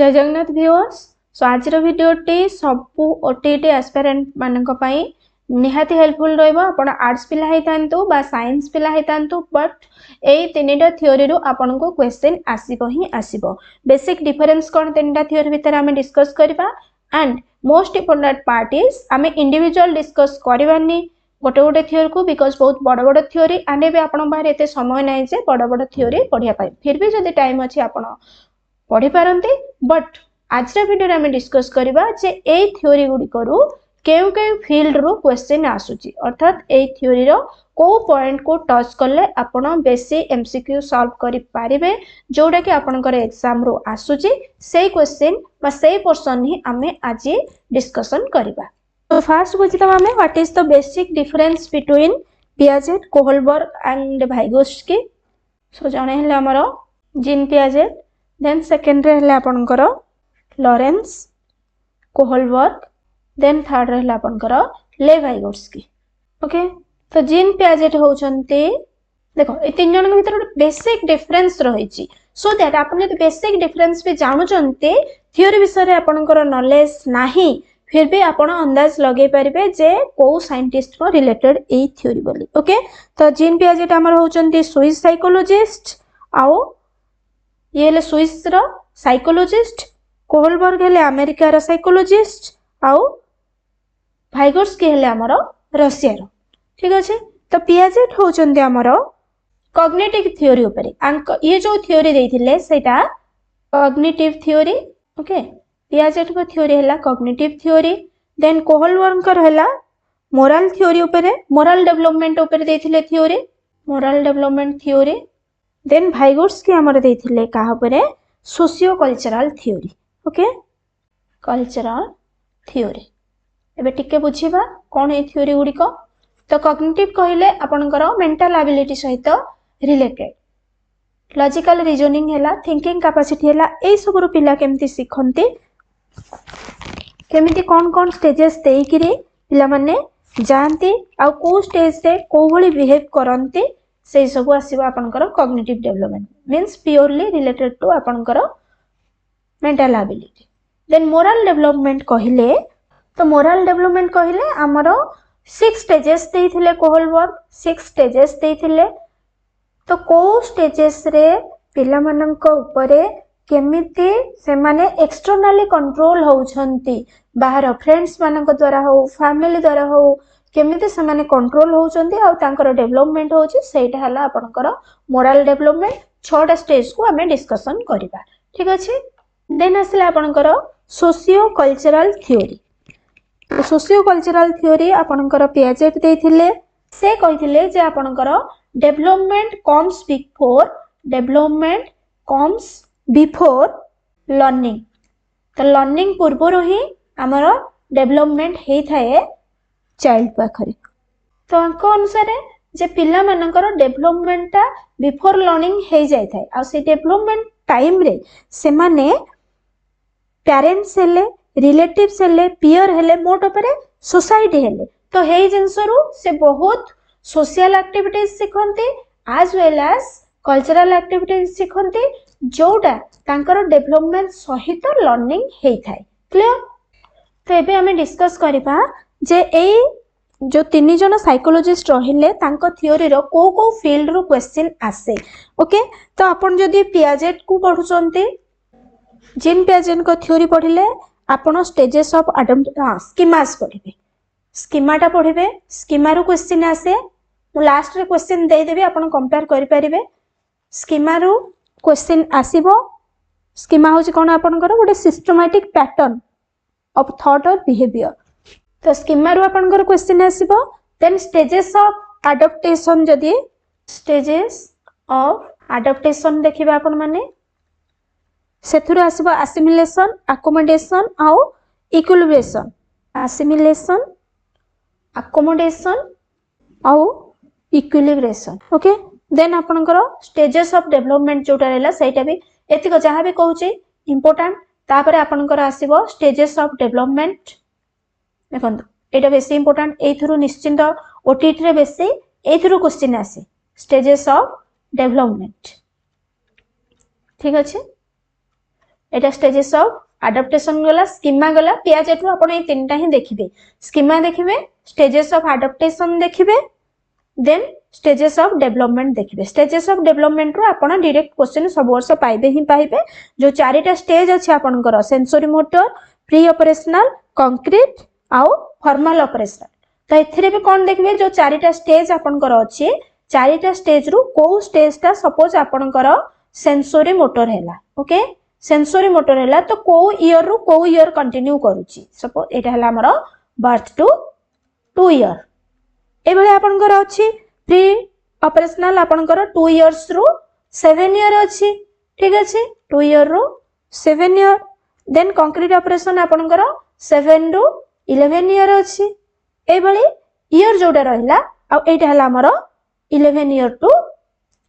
जय जगन्नाथ व्यूअर्स। सो आज video T सबू ओटीटी एस्पिरेंट मानक पई निहाती हेल्पफुल रहइबो। आपण आर्ट्स पिला हेतांतु बा साइंस पिला हेतांतु बट एई तीनटा थ्योरी रु आपण को क्वेश्चन आसीबो ही आसीबो। बेसिक डिफरेंस कोन तीनटा थ्योरी भीतर हमें डिस्कस करबा and most important part is हमें इंडिविजुअल डिस्कस करबानी गोटे गोटे थ्योरी को बिकॉज बहुत बड़ बड़ थ्योरी एंड भी आपण बाहर एते समय नै जे बड़ बड़ थ्योरी पढिया पाई। फिर भी जदी टाइम अछि आपण पढ़ी पारंती बट आज वीडियो में डिस्कस करबा जे ए थ्योरी गुडी करू केउ केउ फील्ड रो क्वेश्चन आसुची अर्थात ए थ्योरी रो को पॉइंट को टच करले आपण बेसी एमसीक्यू सॉल्व करि पारिबे जोडा कि आपनकर एग्जाम रो आसुची सेही क्वेश्चन बा सेही पोर्शन ही हमें आज डिस्कशन करबा। तो फर्स्ट बुझितबा हमें what is the basic difference between Piaget Kohlberg and Vygotsky. So जने हले हमरो जीन पियाजेट देन सेकेंड रे हले आपनकर लॉरेंस कोहलबर्ग देन थर्ड रे हले आपनकर लेव वाइगोत्स्की। ओके तो जीन पियाजेट होचंती देखो ए तीन जन के भीतर बेसिक डिफरेंस रहिची सो दैट आपन यदि बेसिक डिफरेंस भी जानु चंती थ्योरी विषय रे आपनकर नॉलेज नाही फिर भी आपण अंदाज लगे पारिबे जे को साइंटिस्ट को रिलेटेड ए थ्योरी बोली। ओके तो जीन पियाजेट हमर होचंती स्विस साइकोलॉजिस्ट आओ ये हेले स्विस रो साइकोलॉजिस्ट कोहलबर्ग हेले अमेरिका रो साइकोलॉजिस्ट आउ वाइगोत्स्की हेले हमरो रशिया रो। ठीक अछि तो पियाजेट होचंती हमरो कॉग्निटिव थ्योरी ऊपर ये जो थ्योरी देथिले सेटा कॉग्निटिव थ्योरी। ओके पियाजेट को थ्योरी हेला कॉग्निटिव थ्योरी देन कोहलबर्ग कर हेला मोरल थ्योरी ऊपर मोरल डेवलपमेंट ऊपर देथिले theory moral development theory then Vygotsky हमर देथिले काहा परे socio cultural theory. Okay cultural theory एबे टिके बुझिबा कोन ए थ्योरी गुडी को तो कॉग्निटिव कहिले आपनकर मेंटल एबिलिटी सहित रिलेटेड लॉजिकल रीजनिंग हेला थिंकिंग कैपेसिटी हेला ए सब रु पिला केमती सिखंती केमिति कोन कोन स्टेजेस देइकिरी पिला माने जानती आ को स्टेज रे को भली बिहेव करंती से सब आसीबा आपनकर cognitive development means purely related to आपनकर mental ability. Then moral development कहिले तो मोरल डेवलपमेंट कहिले हमरो 6 स्टेजेस देइथिले कोहलबर्ग 6 स्टेजेस देइथिले तो को स्टेजेस रे पिला मानक ऊपरे केमिति से माने एक्सटर्नली कंट्रोल होउछंती बाहर फ्रेंड्स मानक द्वारा हो फैमिली द्वारा हो केमिति से माने कंट्रोल होउछंती आ तांकर डेवलपमेंट होउची सेटा हला आपनकर मोरल डेवलपमेंट 6टा स्टेज को हमें डिस्कशन करिबा। ठीक अछि देन आसले आपनकर सोशियो कल्चरल थ्योरी। तो सोशियो कल्चरल थ्योरी आपनकर पियाजेट देथिले से कहिथिले जे आपनकर डेवलपमेंट कम्स बिफोर लर्निंग तो लर्निंग पूर्व ही आमर डेवलपमेंट हे थाए चाइल्ड पाखरे तो अंक अनुसार जे पिला मानकर डेवलपमेंटा बिफोर लर्निंग हे जाय थाए आ से डेवलपमेंट टाइम रे से माने पेरेंट्स हेले रिलेटिव्स हेले पीयर हेले मोट ऊपर सोसाइटी हेले तो हे जिनसरु से बहुत सोशल एक्टिविटीज सिखंती as well as cultural activities सिखंती जोटा तांकर डेवलपमेंट सहित लर्निंग हे थाए। क्लियर तो एबे हमें डिस्कस करिबा जे ए जो तीन जन साइकोलॉजिस्ट रहिले तांको थ्योरी रो को फील्ड रो क्वेश्चन आसे। ओके तो आपण जदी पियाजेट को पढुचंती जीन पियाजेट को थ्योरी पढिले आपण स्टेजेस ऑफ स्कीमास पढिबे स्कीमाटा पढिबे स्कीमा रो क्वेश्चन आसे मु लास्ट रे क्वेश्चन दे देबी आपण कंपेयर करि परिबे स्कीमा रो क्वेश्चन आसीबो। स्कीमा होची कोन आपनकर गोटे सिस्टमैटिक पैटर्न ऑफ थॉट और बिहेवियर तो स्कीमा रो आपनकर क्वेश्चन आसीबो। देन स्टेजेस ऑफ एडाप्टेशन जदी स्टेजेस ऑफ एडाप्टेशन देखिबा आपण माने सेथुरो आसीबो एसिमिलेशन अकोमोडेशन आउ इक्विलिब्रेशन एसिमिलेशन अकोमोडेशन आउ इक्विलिब्रेशन। ओके देन आपनकर स्टेजेस ऑफ डेवलपमेंट जोटा रहला सेटा भी एतिको जहा भी कहूची इंपोर्टेंट तापरे आपनकर आसीबो स्टेजेस ऑफ डेवलपमेंट देखंतु एटा बेसी इंपोर्टेंट एथुरु निश्चिंत ओटीटी रे बेसी एथुरु क्वेश्चन आसे स्टेजेस ऑफ डेवलपमेंट। ठीक अछि एटा स्टेजेस ऑफ एडाप्टेशन गला स्कीमा गला पियाजेट रो आपण ए तीनटा ही देखिबे स्कीमा देखिबे स्टेजेस ऑफ एडाप्टेशन देखिबे देन स्टेजेस ऑफ डेवलपमेंट देखिबे स्टेजेस ऑफ डेवलपमेंट रो आपण डायरेक्ट क्वेश्चन सब वर्ष पाइबे ही पाइबे जो चारिटा स्टेज अछि आपनकर sensory motor pre operational concrete आउ फॉर्मल ऑपरेशनल तो एथिरे भी कोन देखिबे जो चारिटा स्टेज आपनकर अछि चारिटा स्टेज रु को स्टेज ता सपोज आपनकर सेंसरी मोटर हैला ओके सेंसरी मोटर हैला तो को ईयर रु को ईयर कंटिन्यू करूची सपोज एटा हैला हमर बर्थ टू 2 ईयर एबले आपनकर अछि प्री ऑपरेशनल आपनकर 2 इयर्स रु 7 ईयर अछि ठीक अछि 2 ईयर रु 7 ईयर देन कंक्रीट ऑपरेशन आपनकर 7 रु 11 ईयर अछि एबले ईयर जोटा रहला आ एटा हला हमर 11 ईयर टू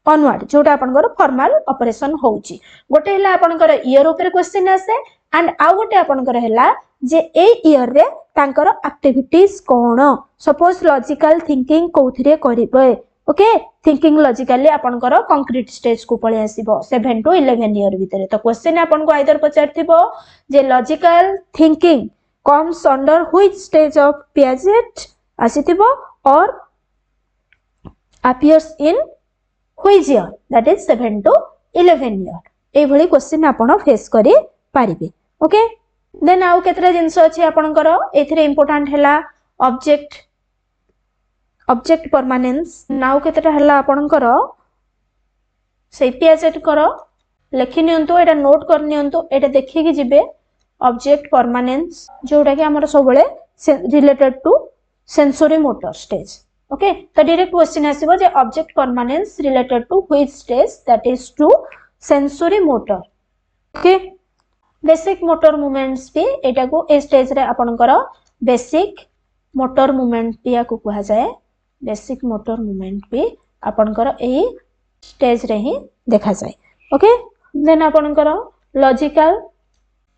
ऑनवर्ड जोटा आपनकर फॉर्मल ऑपरेशन होउची गोटे हला आपनकर ईयर ऊपर क्वेश्चन आसे एंड आ गोटे आपनकर हला जे ए ईयर रे तांकर एक्टिविटीज कोन सपोज लॉजिकल थिंकिंग कोथिरे करिबे ओके थिंकिंग लॉजिकली आपनकर कंक्रीट स्टेज को पळे आसीबो 7 टू 11 ईयर भीतर तो क्वेश्चन आपन को आइदर पचारथिबो जे logical thinking comes under which stage of Piaget आसीथिबो और appears in which year that is 7 to 11 year ए भली क्वेश्चन आपण फेस करि पारिबे ओके देन आउ केतरा जिंस अछि आपनकर एथिरे इंपोर्टेंट हैला ऑब्जेक्ट परमानेंस नाउ केतरा हैला आपनकर से Piaget करो लेखि नियंतु एटा नोट कर नियंतु एटा देखि कि जिबे ऑब्जेक्ट परमानेंस जोटा कि हमर सबले related to sensory motor stage okay तो डायरेक्ट क्वेश्चन आसीबो जे object permanence related to which stage that is to sensory motor okay basic motor movements भी एटा को ए स्टेज रे आपनकर बेसिक मोटर मूवमेंट पिया को कहा जाए बेसिक मोटर मूवमेंट भी आपनकर एही स्टेज रे ही देखा जाए ओके देन आपनकर लॉजिकल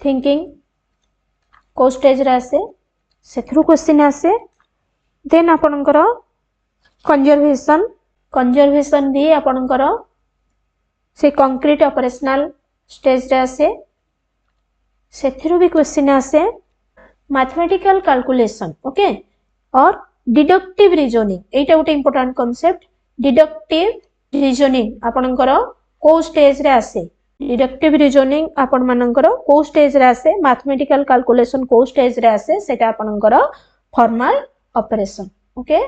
थिंकिंग को स्टेज रे आसे सेथरु क्वेश्चन आसे देन आपनकर कंजर्वेशन भी आपनकर से कंक्रीट ऑपरेशनल स्टेज रे आसे सेथरु भी क्वेश्चन आसे मैथमेटिकल कैलकुलेशन ओके और डिडक्टिव रीजनिंग एटा गोटे इंपोर्टेंट कांसेप्ट डिडक्टिव रीजनिंग आपनकर को स्टेज रे आसे डिडक्टिव रीजनिंग आपण मानकर को स्टेज रे आसे मैथमेटिकल कैलकुलेशन को स्टेज रे आसे सेटा आपनकर formal operation okay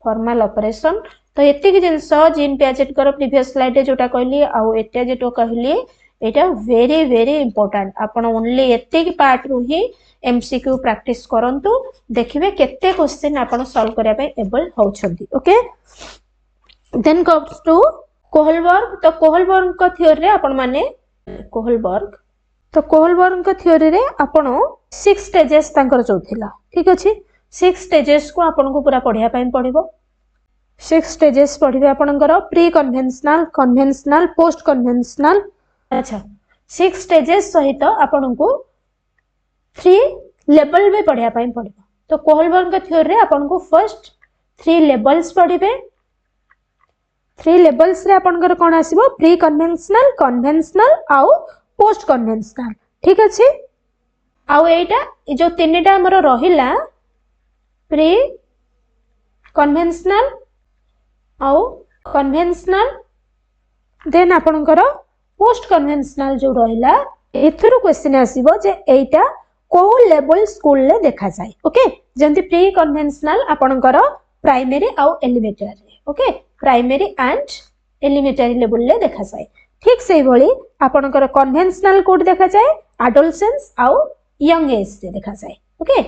formal operation तो एतिक जिंस जीन पियाजेट कर प्रीवियस स्लाइड रे जोटा कहली आ एटा जेटो कहली एटा वेरी वेरी इंपोर्टेंट आपण ओनली एतिक पार्ट रु ही एमसीक्यू प्रैक्टिस करंतु देखिबे केते क्वेश्चन आपण सॉल्व करिया पे एबल होउछंती okay then comes to Kohlberg तो कोहलबर्ग का थ्योरी रे आपण माने कोहलबर्ग का थ्योरी रे आपण 6 स्टेजेस तांकर जोथिला ठीक अछि 6 स्टेजेस को आपण को पूरा पढिया पई पडिबो 6 स्टेजेस पढिबे आपणकर pre conventional conventional post conventional अच्छा 6 स्टेजेस सहित आपण को 3 लेवल में पढिया पई पडिबो तो कोहलबर्ग का थ्योरी रे आपण को फर्स्ट 3 लेवल्स पढिबे 3 लेवल्स रे आपनकर कोन आसीबो प्री कन्वेंशनल कन्वेंशनल आउ पोस्ट कन्वेंशनल ठीक अछि आउ एटा जो तीनटा हमर रहिला प्री कन्वेंशनल आउ कन्वेंशनल देन आपनकर पोस्ट कन्वेंशनल जो रहिला एथरो क्वेश्चन आसीबो जे एटा को लेवल स्कूल ले देखा जाय ओके जंती प्री कन्वेंशनल आपनकर प्राइमरी आउ elementary okay primary and elementary level ले देखा जाए ठीक से भली आपनकर कन्वेंशनल कोड देखा जाए एडोलसेंस आउ यंग एज से देखा जाए ओके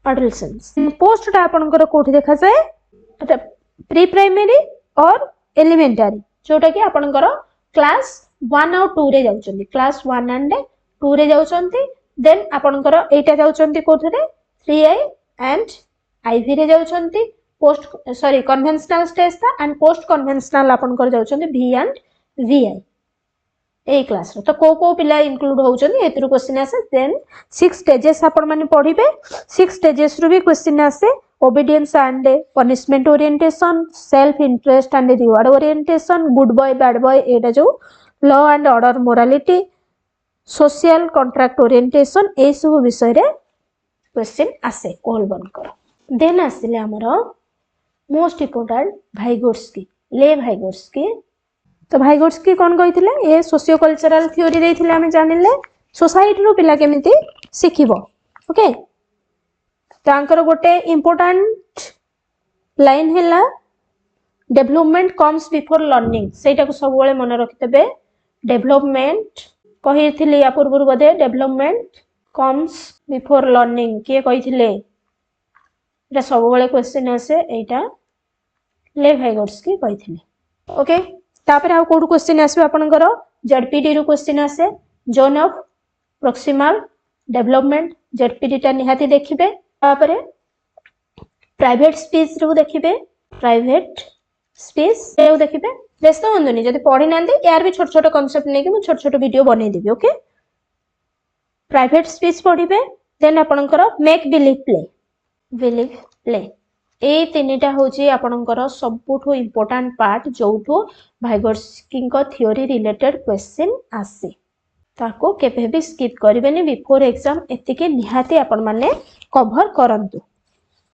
एडोलसेंस पोस्ट टा आपनकर कोड देखा जाए प्री प्राइमरी और एलिमेंटरी जोटा कि आपनकर क्लास 1 और 2 रे जाउचंती क्लास 1 एंड 2 रे जाउचंती देन आपनकर एटा जाउचंती कोथरे 3i एंड आईवी रे जाउचंती पोस्ट सॉरी कन्वेंशनल स्टेज था एंड पोस्ट कन्वेंशनल अपन कर जाउछन वी एंड वीआई ए क्लास रो तो को पिला इंक्लूड होउछन एतरु क्वेश्चन आसे देन 6 स्टेजेस अपन माने पढिबे 6 स्टेजेस रो भी क्वेश्चन आसे obedience and punishment orientation self interest and reward orientation good boy bad boy एटा जो law and order morality social contract orientation ए सब विषय रे क्वेश्चन आसे कोल बन कर देन आसिले हमर मोस्ट इंपोर्टेंट भाइगोट्स्की ले भाइगोट्स्की तो भाइगोट्स्की कौन कहिथिले ए सोशियो कल्चरल थ्योरी देथिले हम जानिले सोसाइटी रो पिला केमिति सिखिबो ओके तांकर गोटे इंपोर्टेंट लाइन हैला डेवलपमेंट कम्स बिफोर लर्निंग सेटा को सब बेले मन रखितबे डेवलपमेंट कहिथिले या पूर्व बदे डेवलपमेंट कम्स बिफोर लर्निंग के कहिथिले एटा सब बेले क्वेश्चन आसे एटा ले भाइगोट्स्की कहिथिले ओके तापर आ कोड क्वेश्चन आसे आपनकर जेडपीडी रो क्वेश्चन आसे zone of proximal development ZPD टा निहाती देखिबे तापर प्राइवेट स्पीच रो देखिबे प्राइवेट स्पीच रो देखिबे व्यस्त होंदुनी जदि पढ़ी नांदे यार भी छोट छोट कांसेप्ट लेके मु छोट छोट वीडियो बनै देबी ओके प्राइवेट स्पीच पढ़िबे देन आपनकर मेक बिलीव प्ले ए तीनटा होची आपनकर सबुठो इंपोर्टेंट पार्ट जोठो भाइगोट्स्की को थ्योरी रिलेटेड क्वेश्चन आसे ताको केबे भी स्किप करिवेनी बिफोर एग्जाम एतिके निहाती आपन माने कवर करंतु।